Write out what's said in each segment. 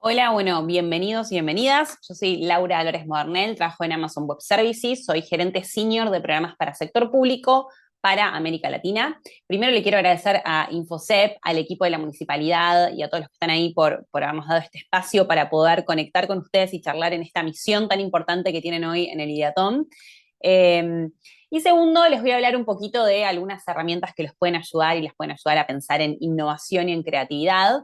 Hola, bueno, bienvenidos y bienvenidas. Yo soy Laura Álvarez Modernel, trabajo en Amazon Web Services, soy gerente senior de programas para sector público para América Latina. Primero le quiero agradecer a Infosep, al equipo de la municipalidad y a todos los que están ahí por habernos dado este espacio para poder conectar con ustedes y charlar en esta misión tan importante que tienen hoy en el IDEATOM. Eh, y segundo, les voy a hablar un poquito de algunas herramientas que los pueden ayudar y les pueden ayudar a pensar en innovación y en creatividad.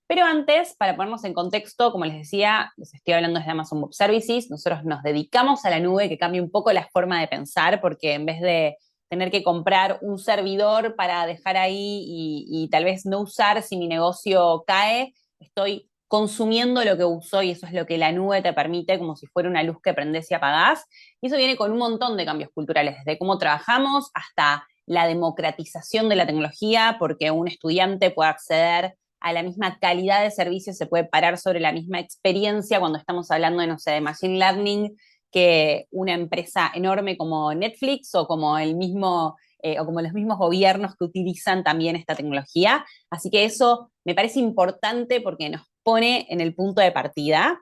Pero antes, para ponernos en contexto, como les decía, les estoy hablando desde Amazon Web Services, nosotros nos dedicamos a la nube, que cambie un poco la forma de pensar, porque en vez de tener que comprar un servidor para dejar ahí y tal vez no usar si mi negocio cae, estoy consumiendo lo que uso y eso es lo que la nube te permite, como si fuera una luz que prendés y apagás. Y eso viene con un montón de cambios culturales, desde cómo trabajamos hasta la democratización de la tecnología, porque un estudiante puede acceder a la misma calidad de servicio, se puede parar sobre la misma experiencia cuando estamos hablando de, no sé, de machine learning, que una empresa enorme como Netflix o como el mismo o como los mismos gobiernos que utilizan también esta tecnología. Así que eso me parece importante porque nos pone en el punto de partida.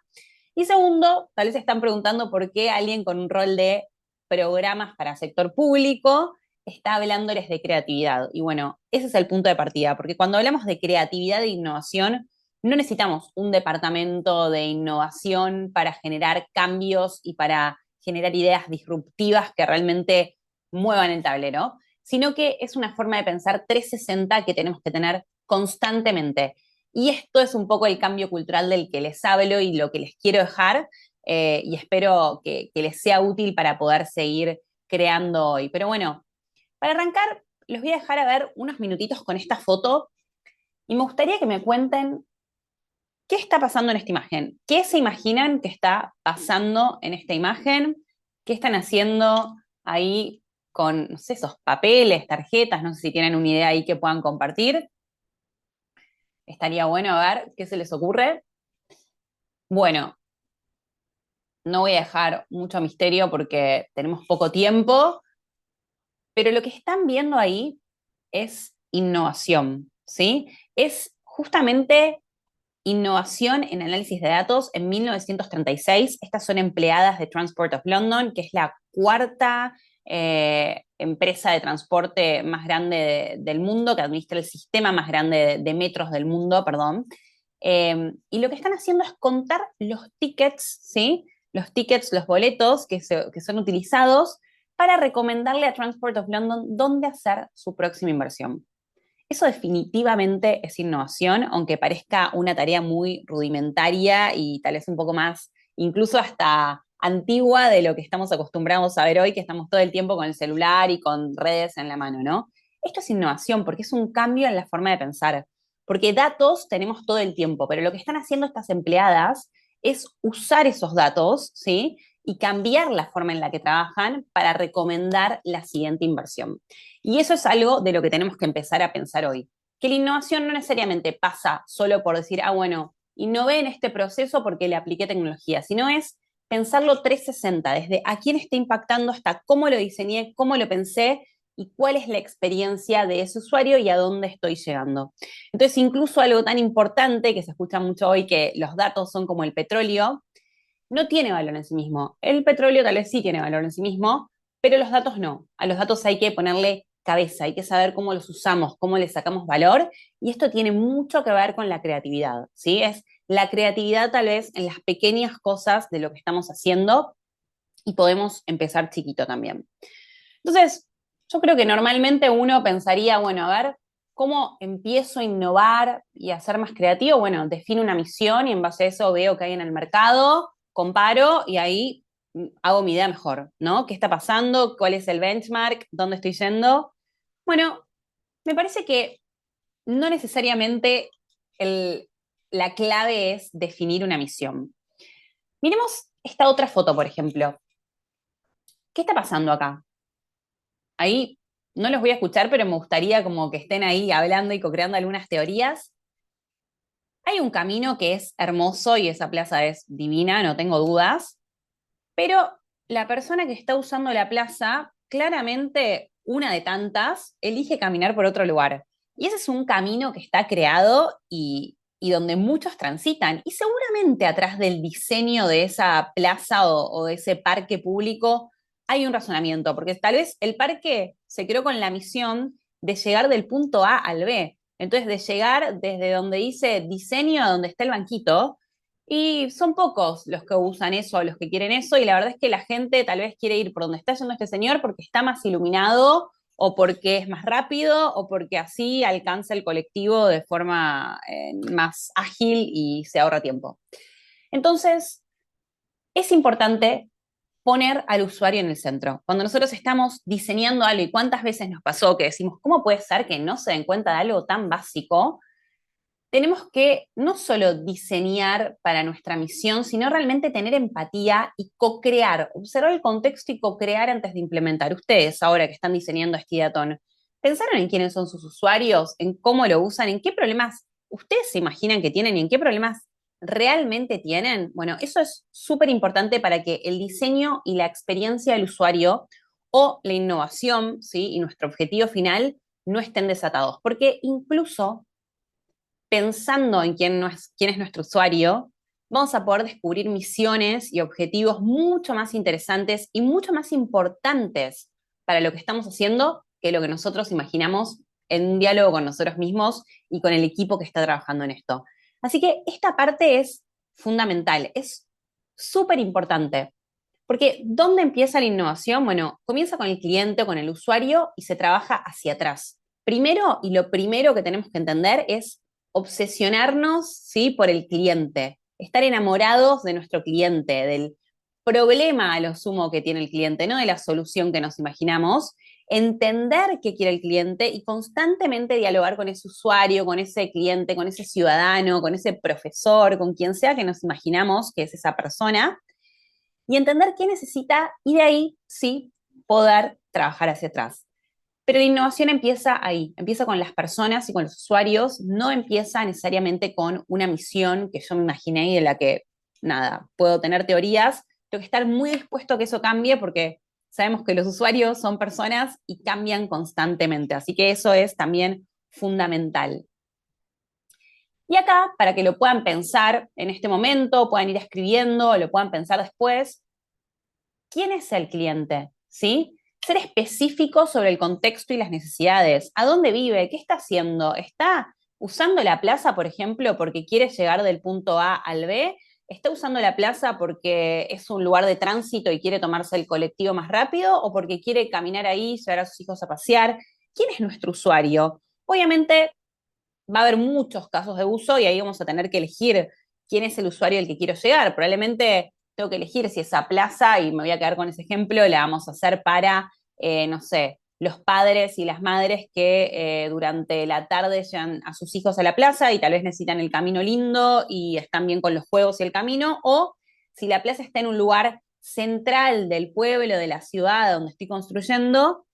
Y segundo, tal vez se están preguntando por qué alguien con un rol de programas para sector público está hablándoles de creatividad. Y bueno, ese es el punto de partida, porque cuando hablamos de creatividad e innovación, no necesitamos un departamento de innovación para generar cambios y para generar ideas disruptivas que realmente muevan el tablero, sino que es una forma de pensar 360 que tenemos que tener constantemente. Y esto es un poco el cambio cultural del que les hablo y lo que les quiero dejar, y espero que les sea útil para poder seguir creando hoy. Pero bueno, para arrancar, los voy a dejar a ver unos minutitos con esta foto y me gustaría que me cuenten qué está pasando en esta imagen. ¿Qué se imaginan que está pasando en esta imagen? ¿Qué están haciendo ahí con, no sé, esos papeles, tarjetas? No sé si tienen una idea ahí que puedan compartir. Estaría bueno a ver qué se les ocurre. Bueno, no voy a dejar mucho misterio porque tenemos poco tiempo, pero lo que están viendo ahí es innovación, ¿sí? Es justamente innovación en análisis de datos en 1936. Estas son empleadas de Transport of London, que es la cuarta empresa de transporte más grande del mundo, que administra el sistema más grande de metros del mundo, perdón. Y lo que están haciendo es contar los tickets, ¿sí? Los tickets, los boletos que son utilizados para recomendarle a Transport of London dónde hacer su próxima inversión. Eso definitivamente es innovación, aunque parezca una tarea muy rudimentaria y tal vez un poco más, incluso hasta antigua de lo que estamos acostumbrados a ver hoy, que estamos todo el tiempo con el celular y con redes en la mano, ¿no? Esto es innovación porque es un cambio en la forma de pensar, porque datos tenemos todo el tiempo, pero lo que están haciendo estas empleadas es usar esos datos, ¿sí? Y cambiar la forma en la que trabajan para recomendar la siguiente inversión. Y eso es algo de lo que tenemos que empezar a pensar hoy. Que la innovación no necesariamente pasa solo por decir, ah, bueno, innové en este proceso porque le apliqué tecnología, sino es pensarlo 360, desde a quién está impactando hasta cómo lo diseñé, cómo lo pensé y cuál es la experiencia de ese usuario y a dónde estoy llegando. Entonces, incluso algo tan importante que se escucha mucho hoy, que los datos son como el petróleo, no tiene valor en sí mismo. El petróleo tal vez sí tiene valor en sí mismo, pero los datos no. A los datos hay que ponerle cabeza, hay que saber cómo los usamos, cómo les sacamos valor, y esto tiene mucho que ver con la creatividad, ¿sí? Es la creatividad tal vez en las pequeñas cosas de lo que estamos haciendo y podemos empezar chiquito también. Entonces, yo creo que normalmente uno pensaría, bueno, a ver, ¿cómo empiezo a innovar y a ser más creativo? Bueno, defino una misión y en base a eso veo qué hay en el mercado, comparo y ahí hago mi idea mejor, ¿no? ¿Qué está pasando? ¿Cuál es el benchmark? ¿Dónde estoy yendo? Bueno, me parece que no necesariamente el- la clave es definir una misión. Miremos esta otra foto, por ejemplo. ¿Qué está pasando acá? Ahí no los voy a escuchar, pero me gustaría como que estén ahí hablando y co-creando algunas teorías. Hay un camino que es hermoso y esa plaza es divina, no tengo dudas, pero la persona que está usando la plaza, claramente una de tantas, elige caminar por otro lugar. Y ese es un camino que está creado y y donde muchos transitan. Y seguramente atrás del diseño de esa plaza o de ese parque público hay un razonamiento, porque tal vez el parque se creó con la misión de llegar del punto A al B. Entonces, de llegar desde donde dice diseño a donde está el banquito, y son pocos los que usan eso, los que quieren eso, y la verdad es que la gente tal vez quiere ir por donde está yendo este señor porque está más iluminado o porque es más rápido o porque así alcanza el colectivo de forma más ágil y se ahorra tiempo. Entonces, es importante poner al usuario en el centro. Cuando nosotros estamos diseñando algo, y cuántas veces nos pasó que decimos, ¿cómo puede ser que no se den cuenta de algo tan básico? Tenemos que no solo diseñar para nuestra misión, sino realmente tener empatía y co-crear, observar el contexto y co-crear antes de implementar. Ustedes, ahora que están diseñando este Ideaton, ¿pensaron en quiénes son sus usuarios, en cómo lo usan, en qué problemas ustedes se imaginan que tienen y en qué problemas realmente tienen? Bueno, eso es súper importante para que el diseño y la experiencia del usuario o la innovación, ¿sí? Y nuestro objetivo final no estén desatados, porque incluso pensando en quién es nuestro usuario, vamos a poder descubrir misiones y objetivos mucho más interesantes y mucho más importantes para lo que estamos haciendo que lo que nosotros imaginamos en un diálogo con nosotros mismos y con el equipo que está trabajando en esto. Así que esta parte es fundamental, es súper importante. Porque ¿dónde empieza la innovación? Bueno, comienza con el cliente o con el usuario y se trabaja hacia atrás. Primero, y lo primero que tenemos que entender es obsesionarnos, ¿sí? Por el cliente, estar enamorados de nuestro cliente, del problema a lo sumo que tiene el cliente, no de la solución que nos imaginamos, entender qué quiere el cliente y constantemente dialogar con ese usuario, con ese cliente, con ese ciudadano, con ese profesor, con quien sea que nos imaginamos que es esa persona, y entender qué necesita y de ahí sí poder trabajar hacia atrás. Pero la innovación empieza ahí, empieza con las personas y con los usuarios, no empieza necesariamente con una misión que yo me imaginé y de la que, nada, puedo tener teorías, tengo que estar muy dispuesto a que eso cambie porque sabemos que los usuarios son personas y cambian constantemente, así que eso es también fundamental. Y acá, para que lo puedan pensar en este momento, puedan ir escribiendo, lo puedan pensar después, ¿quién es el cliente? ¿Sí? Ser específico sobre el contexto y las necesidades. ¿A dónde vive? ¿Qué está haciendo? ¿Está usando la plaza, por ejemplo, porque quiere llegar del punto A al B? ¿Está usando la plaza porque es un lugar de tránsito y quiere tomarse el colectivo más rápido? ¿O porque quiere caminar ahí, llevar a sus hijos a pasear? ¿Quién es nuestro usuario? Obviamente va a haber muchos casos de uso y ahí vamos a tener que elegir quién es el usuario al que quiero llegar. Probablemente tengo que elegir si esa plaza, y me voy a quedar con ese ejemplo, la vamos a hacer para, no sé, los padres y las madres que durante la tarde llevan a sus hijos a la plaza y tal vez necesitan el camino lindo y están bien con los juegos y el camino, o si la plaza está en un lugar central del pueblo, de la ciudad donde estoy construyendo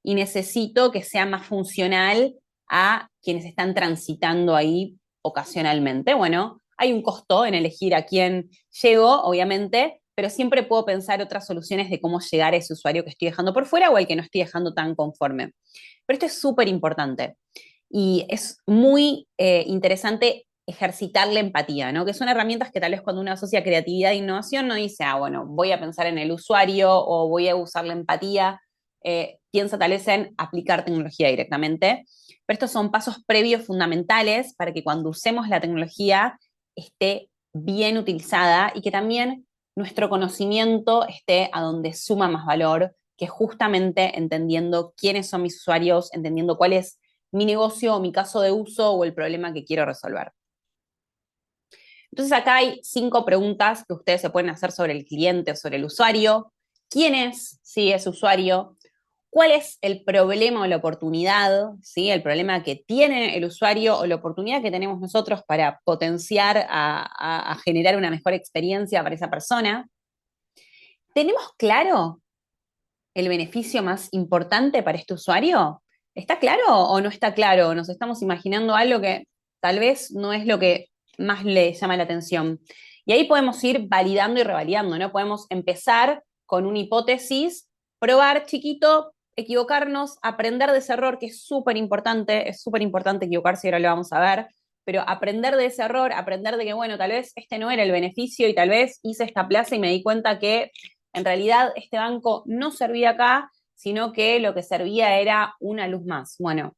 y necesito que sea más funcional a quienes están transitando ahí ocasionalmente. Bueno, hay un costo en elegir a quién llego, obviamente, pero siempre puedo pensar otras soluciones de cómo llegar a ese usuario que estoy dejando por fuera o al que no estoy dejando tan conforme. Pero esto es súper importante y es muy interesante ejercitar la empatía, ¿no? Que son herramientas que tal vez cuando uno asocia creatividad e innovación no dice, ah, bueno, voy a pensar en el usuario o voy a usar la empatía, piensa tal vez en aplicar tecnología directamente, pero estos son pasos previos fundamentales para que cuando usemos la tecnología esté bien utilizada y que también nuestro conocimiento esté a donde suma más valor, que justamente entendiendo quiénes son mis usuarios, entendiendo cuál es mi negocio o mi caso de uso o el problema que quiero resolver. Entonces acá hay 5 preguntas que ustedes se pueden hacer sobre el cliente o sobre el usuario. ¿Quién es, sí, ese usuario? ¿Cuál es el problema o la oportunidad, ¿sí? El problema que tiene el usuario o la oportunidad que tenemos nosotros para potenciar a generar una mejor experiencia para esa persona? ¿Tenemos claro el beneficio más importante para este usuario? ¿Está claro o no está claro? Nos estamos imaginando algo que tal vez no es lo que más le llama la atención. Y ahí podemos ir validando y revalidando, ¿no? Podemos empezar con una hipótesis, probar chiquito, equivocarnos, aprender de ese error, que es súper importante equivocarse y ahora lo vamos a ver, pero aprender de ese error, aprender de que, bueno, tal vez este no era el beneficio y tal vez hice esta plaza y me di cuenta que en realidad este banco no servía acá, sino que lo que servía era una luz más. Bueno,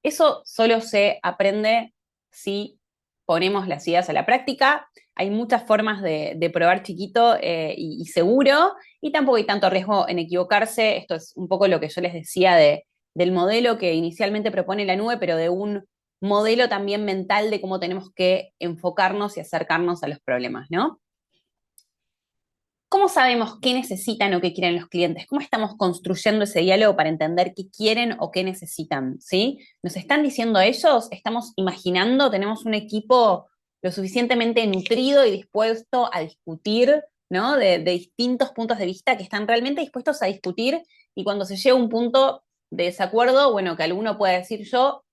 eso solo se aprende si ponemos las ideas a la práctica. Hay muchas formas de probar chiquito y seguro, y tampoco hay tanto riesgo en equivocarse. Esto es un poco lo que yo les decía del modelo que inicialmente propone la nube, pero de un modelo también mental de cómo tenemos que enfocarnos y acercarnos a los problemas, ¿no? ¿Cómo sabemos qué necesitan o qué quieren los clientes? ¿Cómo estamos construyendo ese diálogo para entender qué quieren o qué necesitan? ¿Sí? ¿Nos están diciendo ellos? ¿Estamos imaginando? ¿Tenemos un equipo lo suficientemente nutrido y dispuesto a discutir, ¿no? De distintos puntos de vista que están realmente dispuestos a discutir y cuando se llega a un punto de desacuerdo, bueno, que alguno pueda decir yo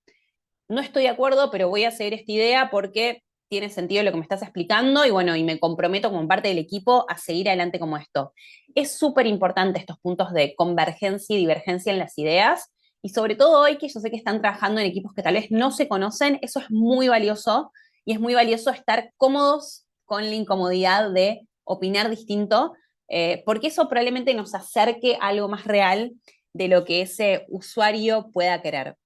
no estoy de acuerdo, pero voy a seguir esta idea porque tiene sentido lo que me estás explicando y bueno, y me comprometo como parte del equipo a seguir adelante como esto. Es súper importante estos puntos de convergencia y divergencia en las ideas y sobre todo hoy que yo sé que están trabajando en equipos que tal vez no se conocen, eso es muy valioso y es muy valioso estar cómodos con la incomodidad de opinar distinto, porque eso probablemente nos acerque a algo más real de lo que ese usuario pueda querer.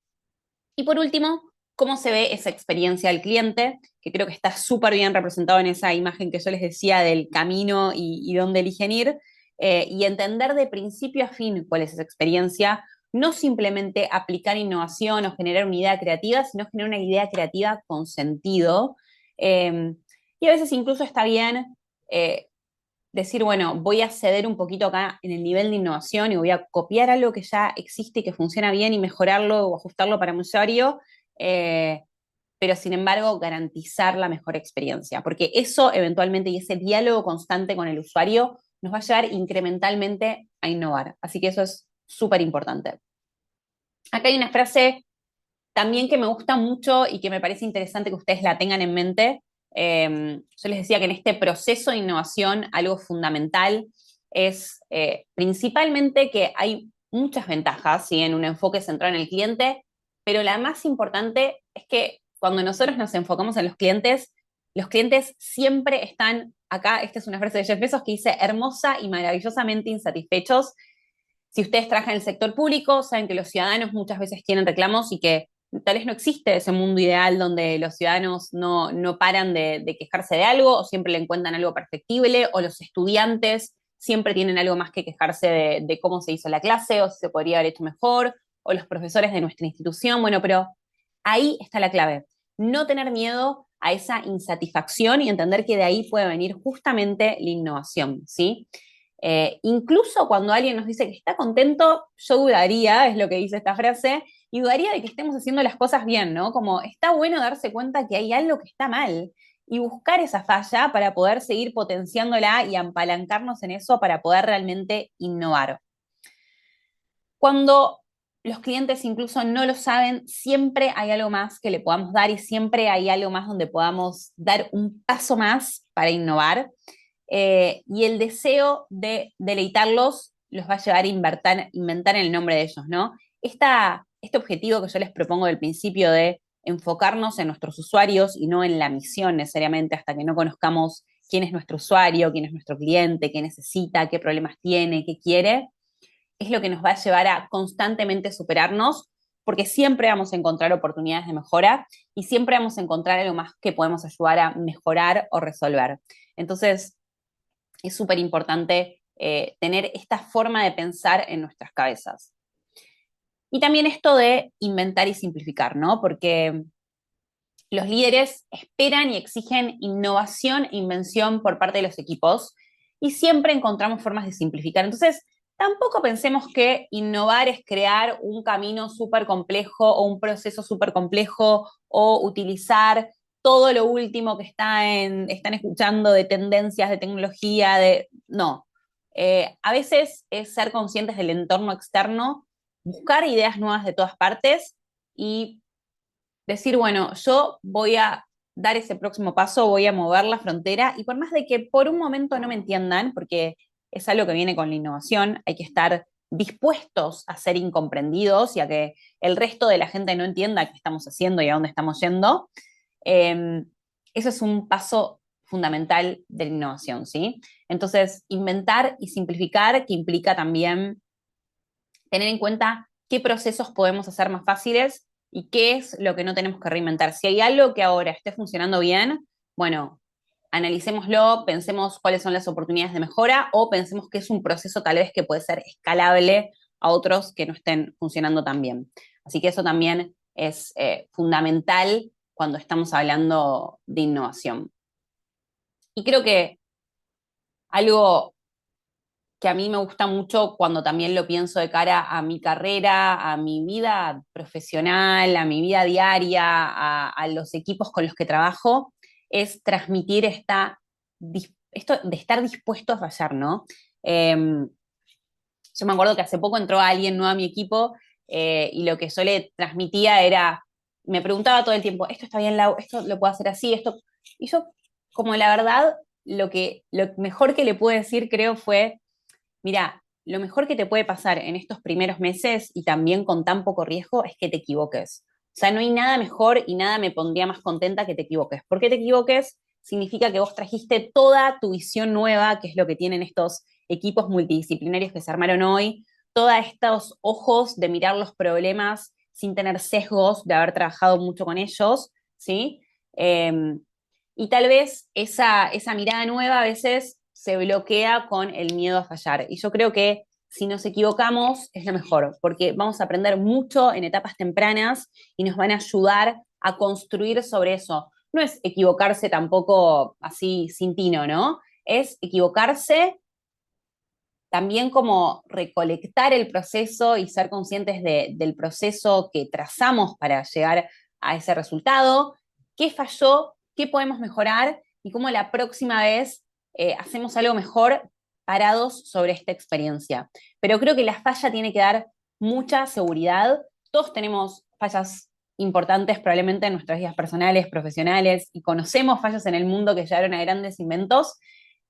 Y por último, cómo se ve esa experiencia del cliente, que creo que está súper bien representado en esa imagen que yo les decía del camino y dónde eligen ir, y entender de principio a fin cuál es esa experiencia, no simplemente aplicar innovación o generar una idea creativa, sino generar una idea creativa con sentido. Y a veces incluso está bien decir, bueno, voy a ceder un poquito acá en el nivel de innovación y voy a copiar algo que ya existe y que funciona bien y mejorarlo o ajustarlo para mi usuario, eh, pero sin embargo garantizar la mejor experiencia, porque eso eventualmente y ese diálogo constante con el usuario nos va a llevar incrementalmente a innovar. Así que eso es súper importante. Acá hay una frase también que me gusta mucho y que me parece interesante que ustedes la tengan en mente. Yo les decía que en este proceso de innovación algo fundamental es principalmente que hay muchas ventajas, ¿sí? En un enfoque centrado en el cliente, pero la más importante es que cuando nosotros nos enfocamos en los clientes siempre están acá, esta es una frase de Jeff Bezos que dice hermosa y maravillosamente insatisfechos. Si ustedes trabajan en el sector público, saben que los ciudadanos muchas veces tienen reclamos y que tal vez no existe ese mundo ideal donde los ciudadanos no paran de quejarse de algo o siempre le encuentran algo perfectible, o los estudiantes siempre tienen algo más que quejarse de cómo se hizo la clase o si se podría haber hecho mejor, o los profesores de nuestra institución. Bueno, pero ahí está la clave. No tener miedo a esa insatisfacción y entender que de ahí puede venir justamente la innovación, ¿sí? Incluso cuando alguien nos dice que está contento, yo dudaría, es lo que dice esta frase, y dudaría de que estemos haciendo las cosas bien, ¿no? Como está bueno darse cuenta que hay algo que está mal y buscar esa falla para poder seguir potenciándola y apalancarnos en eso para poder realmente innovar. Cuando los clientes incluso no lo saben, siempre hay algo más que le podamos dar y siempre hay algo más donde podamos dar un paso más para innovar. Y el deseo de deleitarlos los va a llevar a inventar en el nombre de ellos, ¿no? Este objetivo que yo les propongo del principio de enfocarnos en nuestros usuarios y no en la misión necesariamente hasta que no conozcamos quién es nuestro usuario, quién es nuestro cliente, qué necesita, qué problemas tiene, qué quiere, es lo que nos va a llevar a constantemente superarnos, porque siempre vamos a encontrar oportunidades de mejora y siempre vamos a encontrar algo más que podemos ayudar a mejorar o resolver. Entonces, es súper importante tener esta forma de pensar en nuestras cabezas. Y también esto de inventar y simplificar, ¿no? Porque los líderes esperan y exigen innovación e invención por parte de los equipos y siempre encontramos formas de simplificar. Entonces, tampoco pensemos que innovar es crear un camino súper complejo o un proceso súper complejo o utilizar todo lo último que están escuchando de tendencias, de tecnología, No. A veces es ser conscientes del entorno externo, buscar ideas nuevas de todas partes y decir, bueno, yo voy a dar ese próximo paso, voy a mover la frontera y por más de que por un momento no me entiendan, porque es algo que viene con la innovación, hay que estar dispuestos a ser incomprendidos y a que el resto de la gente no entienda qué estamos haciendo y a dónde estamos yendo. Eso es un paso fundamental de la innovación, ¿sí? Entonces, inventar y simplificar, que implica también tener en cuenta qué procesos podemos hacer más fáciles y qué es lo que no tenemos que reinventar. Si hay algo que ahora esté funcionando bien, bueno, analicémoslo, pensemos cuáles son las oportunidades de mejora o pensemos que es un proceso tal vez que puede ser escalable a otros que no estén funcionando tan bien. Así que eso también es fundamental cuando estamos hablando de innovación. Y creo que algo que a mí me gusta mucho cuando también lo pienso de cara a mi carrera, a mi vida profesional, a mi vida diaria, a los equipos con los que trabajo, es transmitir esto de estar dispuesto a fallar, ¿no? Yo me acuerdo que hace poco entró alguien nuevo a mi equipo y lo que yo le transmitía era, me preguntaba todo el tiempo, esto está bien, Lau, esto lo puedo hacer así, esto. Y yo, como la verdad, lo mejor que le pude decir, creo, fue mira, lo mejor que te puede pasar en estos primeros meses y también con tan poco riesgo es que te equivoques. O sea, no hay nada mejor y nada me pondría más contenta que te equivoques. ¿Por qué te equivoques? Significa que vos trajiste toda tu visión nueva, que es lo que tienen estos equipos multidisciplinarios que se armaron hoy, todos estos ojos de mirar los problemas sin tener sesgos, de haber trabajado mucho con ellos, ¿sí? Eh, y tal vez esa mirada nueva a veces se bloquea con el miedo a fallar. Y yo creo que si nos equivocamos es lo mejor, porque vamos a aprender mucho en etapas tempranas y nos van a ayudar a construir sobre eso. No es equivocarse tampoco así sin tino, ¿no? Es equivocarse también como recolectar el proceso y ser conscientes del proceso que trazamos para llegar a ese resultado, qué falló, qué podemos mejorar y cómo la próxima vez hacemos algo mejor parados sobre esta experiencia. Pero creo que la falla tiene que dar mucha seguridad. Todos tenemos fallas importantes probablemente en nuestras vidas personales, profesionales, y conocemos fallas en el mundo que llevaron a grandes inventos.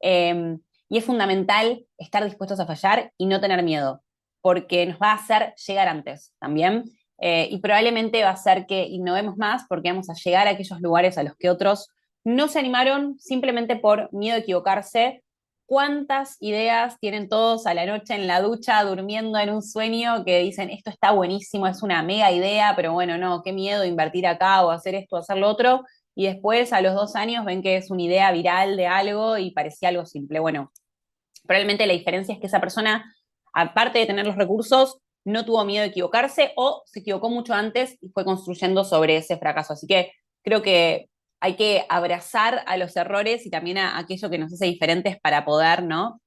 Y es fundamental estar dispuestos a fallar y no tener miedo, porque nos va a hacer llegar antes también. Y probablemente va a hacer que innovemos más porque vamos a llegar a aquellos lugares a los que otros no se animaron simplemente por miedo a equivocarse. ¿Cuántas ideas tienen todos a la noche en la ducha, durmiendo en un sueño, que dicen, esto está buenísimo, es una mega idea, pero bueno, no, qué miedo invertir acá o hacer esto o hacer lo otro? Y después a los 2 años ven que es una idea viral de algo y parecía algo simple. Bueno, probablemente la diferencia es que esa persona, aparte de tener los recursos, no tuvo miedo de equivocarse o se equivocó mucho antes y fue construyendo sobre ese fracaso. Así que creo que hay que abrazar a los errores y también a aquello que nos hace diferentes para poder, ¿no?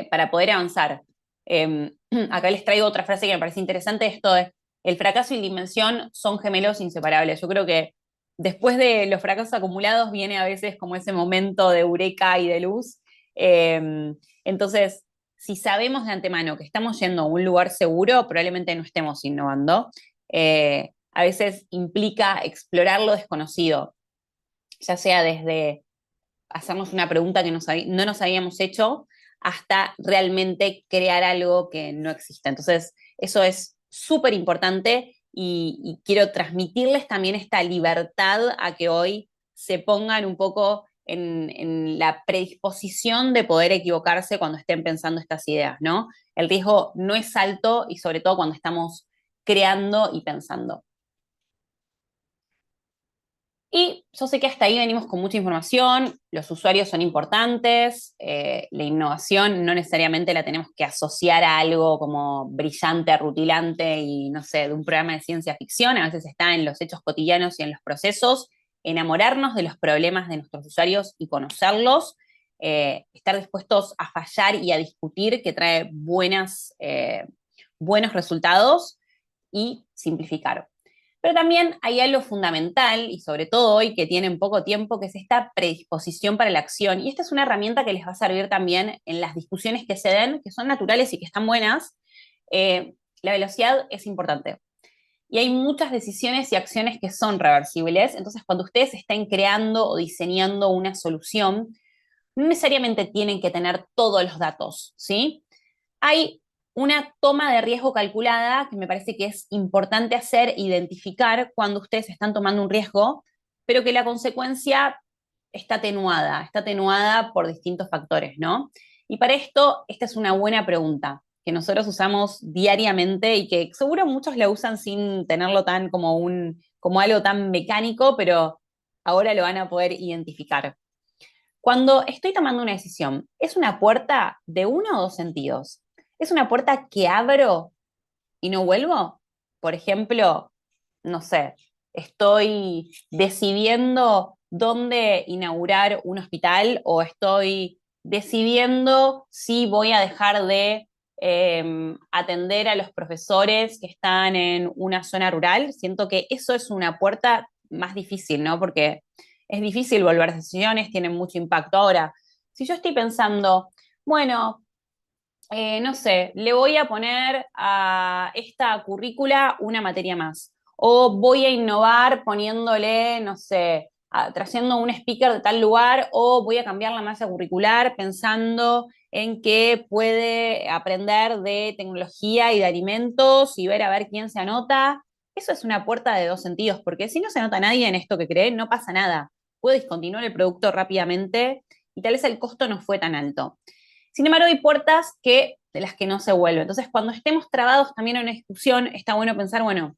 Para poder avanzar. Acá les traigo otra frase que me parece interesante, esto de el fracaso y la invención son gemelos inseparables. Yo creo que después de los fracasos acumulados viene a veces como ese momento de eureka y de luz. Entonces, si sabemos de antemano que estamos yendo a un lugar seguro, probablemente no estemos innovando. A veces implica explorar lo desconocido, ya sea desde hacernos una pregunta que no nos habíamos hecho hasta realmente crear algo que no existe. Entonces, eso es súper importante y quiero transmitirles también esta libertad a que hoy se pongan un poco en la predisposición de poder equivocarse cuando estén pensando estas ideas, ¿no? El riesgo no es alto y sobre todo cuando estamos creando y pensando. Y yo sé que hasta ahí venimos con mucha información, los usuarios son importantes, la innovación no necesariamente la tenemos que asociar a algo como brillante, rutilante y no sé, de un programa de ciencia ficción, a veces está en los hechos cotidianos y en los procesos, enamorarnos de los problemas de nuestros usuarios y conocerlos, estar dispuestos a fallar y a discutir que trae buenos resultados y simplificar. Pero también hay algo fundamental, y sobre todo hoy que tienen poco tiempo, que es esta predisposición para la acción. Y esta es una herramienta que les va a servir también en las discusiones que se den, que son naturales y que están buenas. La velocidad es importante. Y hay muchas decisiones y acciones que son reversibles. Entonces, cuando ustedes estén creando o diseñando una solución, no necesariamente tienen que tener todos los datos, ¿sí? Hay una toma de riesgo calculada que me parece que es importante hacer, identificar cuando ustedes están tomando un riesgo pero que la consecuencia está atenuada por distintos factores, ¿no? Y para esto, esta es una buena pregunta que nosotros usamos diariamente y que seguro muchos la usan sin tenerlo tan como algo tan mecánico, pero ahora lo van a poder identificar. Cuando estoy tomando una decisión, ¿es una puerta de uno o dos sentidos? ¿Es una puerta que abro y no vuelvo? Por ejemplo, no sé, estoy decidiendo dónde inaugurar un hospital o estoy decidiendo si voy a dejar de atender a los profesores que están en una zona rural. Siento que eso es una puerta más difícil, ¿no? Porque es difícil volver decisiones, tienen mucho impacto. Ahora, si yo estoy pensando, bueno, no sé, le voy a poner a esta currícula una materia más. O voy a innovar poniéndole, no sé, trayendo un speaker de tal lugar, o voy a cambiar la masa curricular pensando en que puede aprender de tecnología y de alimentos y ver a ver quién se anota. Eso es una puerta de dos sentidos, porque si no se anota nadie en esto que cree, no pasa nada. Puede discontinuar el producto rápidamente y tal vez el costo no fue tan alto. Sin embargo, hay puertas de las que no se vuelve. Entonces, cuando estemos trabados también en una discusión, está bueno pensar, bueno,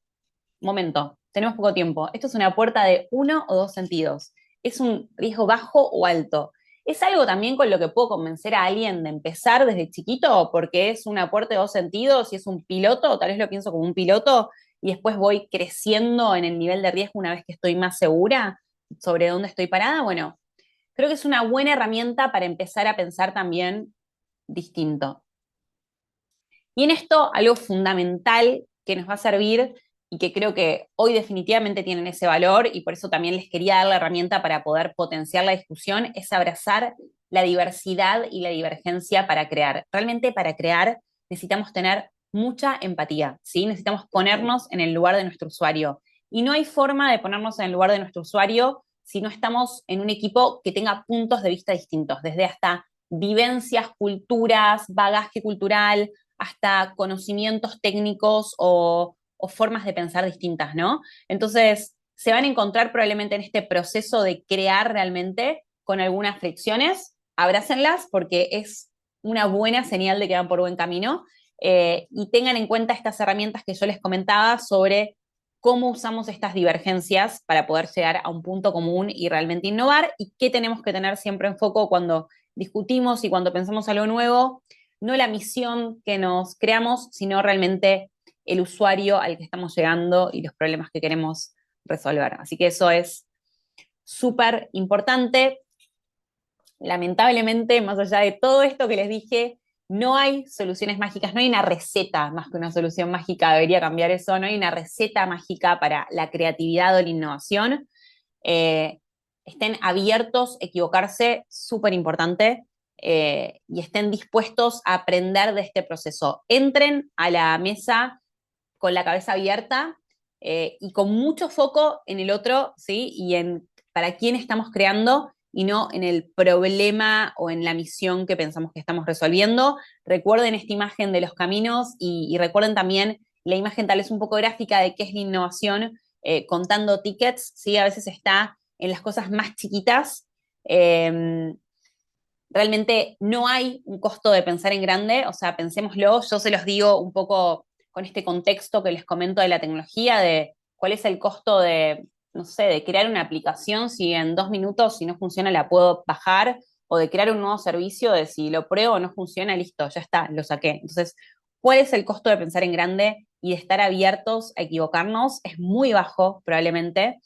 momento, tenemos poco tiempo. Esto es una puerta de uno o dos sentidos. ¿Es un riesgo bajo o alto? ¿Es algo también con lo que puedo convencer a alguien de empezar desde chiquito? Porque es una puerta de dos sentidos y es un piloto, tal vez lo pienso como un piloto, y después voy creciendo en el nivel de riesgo una vez que estoy más segura sobre dónde estoy parada. Bueno, creo que es una buena herramienta para empezar a pensar también distinto. Y en esto, algo fundamental que nos va a servir y que creo que hoy definitivamente tienen ese valor y por eso también les quería dar la herramienta para poder potenciar la discusión, es abrazar la diversidad y la divergencia para crear. Realmente para crear necesitamos tener mucha empatía, ¿sí? Necesitamos ponernos en el lugar de nuestro usuario. Y no hay forma de ponernos en el lugar de nuestro usuario si no estamos en un equipo que tenga puntos de vista distintos, desde hasta vivencias, culturas, bagaje cultural, hasta conocimientos técnicos o formas de pensar distintas, ¿no? Entonces, se van a encontrar probablemente en este proceso de crear realmente con algunas fricciones, abrácenlas porque es una buena señal de que van por buen camino y tengan en cuenta estas herramientas que yo les comentaba sobre cómo usamos estas divergencias para poder llegar a un punto común y realmente innovar y qué tenemos que tener siempre en foco cuando discutimos y cuando pensamos algo nuevo, no la misión que nos creamos, sino realmente el usuario al que estamos llegando y los problemas que queremos resolver. Así que eso es súper importante. Lamentablemente, más allá de todo esto que les dije, no hay soluciones mágicas, no hay una receta más que una solución mágica, debería cambiar eso, no hay una receta mágica para la creatividad o la innovación. Eh, Estén abiertos a equivocarse, súper importante, y estén dispuestos a aprender de este proceso. Entren a la mesa con la cabeza abierta y con mucho foco en el otro, ¿sí? Y en para quién estamos creando y no en el problema o en la misión que pensamos que estamos resolviendo. Recuerden esta imagen de los caminos y recuerden también la imagen tal vez un poco gráfica de qué es la innovación, contando tickets, ¿sí? A veces está en las cosas más chiquitas. Realmente no hay un costo de pensar en grande, o sea, pensémoslo, yo se los digo un poco con este contexto que les comento de la tecnología, de cuál es el costo de, no sé, de crear una aplicación, si en 2 minutos, si no funciona, la puedo bajar, o de crear un nuevo servicio, de si lo pruebo o no funciona, listo, ya está, lo saqué. Entonces, ¿cuál es el costo de pensar en grande y de estar abiertos a equivocarnos? Es muy bajo, probablemente.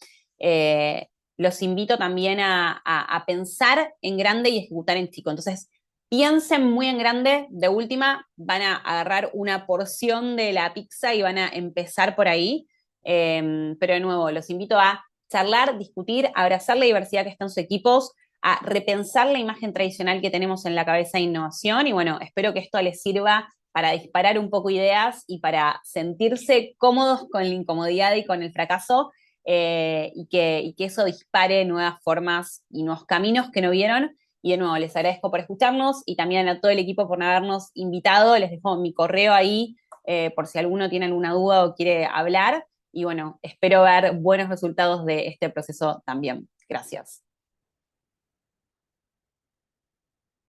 Los invito también a pensar en grande y ejecutar en chico. Entonces, piensen muy en grande, de última van a agarrar una porción de la pizza y van a empezar por ahí. Pero de nuevo, los invito a charlar, discutir, abrazar la diversidad que está en sus equipos, a repensar la imagen tradicional que tenemos en la cabeza de innovación y bueno, espero que esto les sirva para disparar un poco ideas y para sentirse cómodos con la incomodidad y con el fracaso y que eso dispare nuevas formas y nuevos caminos que no vieron. Y de nuevo, les agradezco por escucharnos y también a todo el equipo por habernos invitado. Les dejo mi correo ahí por si alguno tiene alguna duda o quiere hablar. y bueno, espero ver buenos resultados de este proceso también. Gracias.